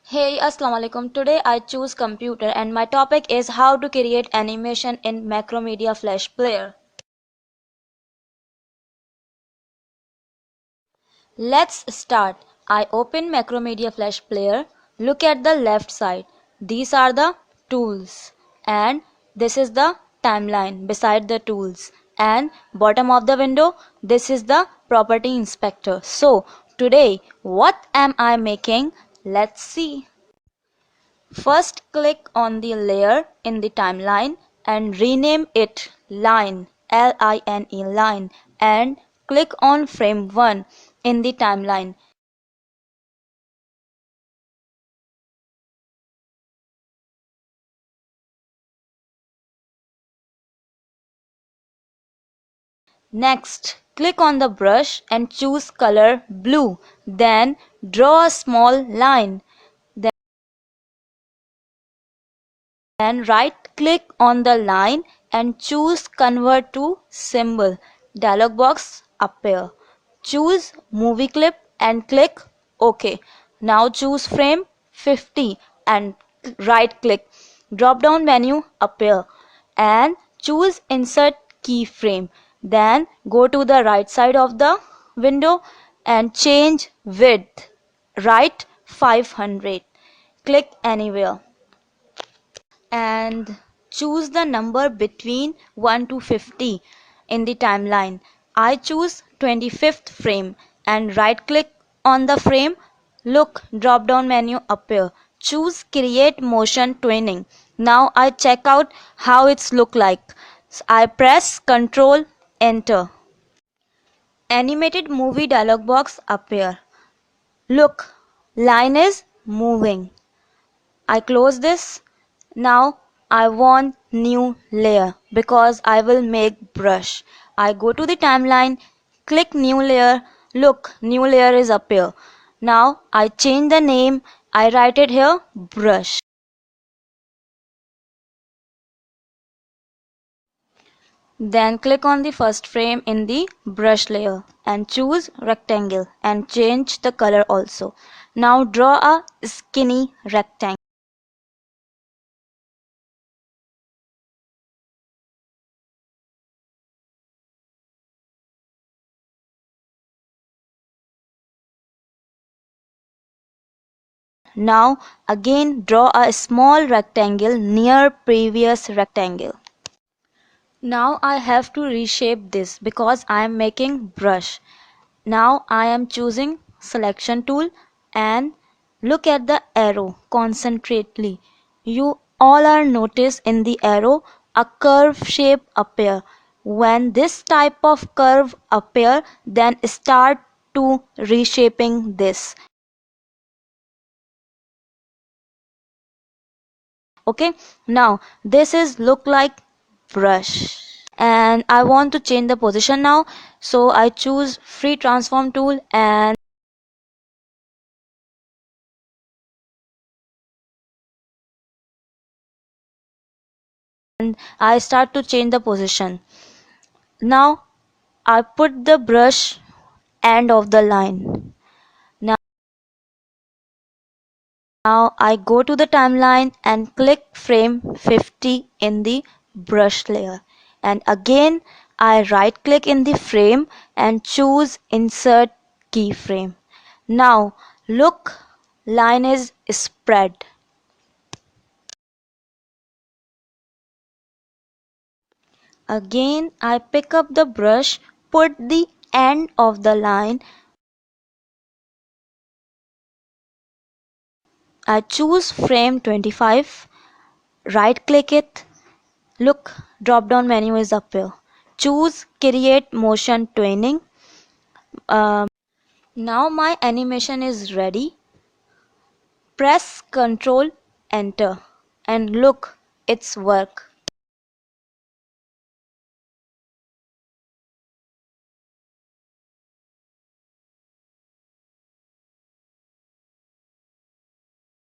Hey, Asalamalikum. Today I choose computer and my topic is how to create animation in Macromedia Flash Player. Let's start. I open Macromedia Flash Player. Look at the left side. These are the tools and this is the timeline beside the tools, and bottom of the window this is the property inspector. So today what am I making? Let's see. First click on the layer in the timeline and rename it line, L-I-N-E, line, and click on frame 1 in the timeline. Next, click on the brush and choose color blue. Then draw a small line. Then right click on the line and choose convert to symbol. Dialog box appear. Choose movie clip and click OK. Now choose frame 50 and right click. Drop down menu appear and choose insert keyframe. Then go to the right side of the window and change width. Right 500. Click anywhere and choose the number between 1 to 50 in the timeline. I choose 25th frame and right click on the frame. Look, drop down menu appear. Choose create motion twinning. Now I check out how it's look like. I press Ctrl Enter. Animated movie dialog box appear. Look, line is moving. I close this. Now I want new layer because I will make brush. I go to the timeline, click new layer. Look, new layer is appear. Now I change the name. I write it here brush. Then click on the first frame in the brush layer and choose rectangle and change the color also. Now draw a skinny rectangle. Now again draw a small rectangle near previous rectangle. Now I have to reshape this because I am making brush. Now I am choosing selection tool and look at the arrow concentrately. You all are notice in the arrow a curve shape appear. When this type of curve appear, then start to reshaping this. Okay, now this is look like brush and I want to change the position now, so I choose free transform tool and I start to change the position. Now I put the brush end of the line. Now I go to the timeline and click frame 50 in the brush layer, and again I right click in the frame and choose insert keyframe. Now look, line is spread. Again I pick up the brush, put the end of the line. I choose frame 25, right click it. Look, drop down menu is up here. Choose create motion twinning. Now my animation is ready. Press Ctrl Enter and look, it's work.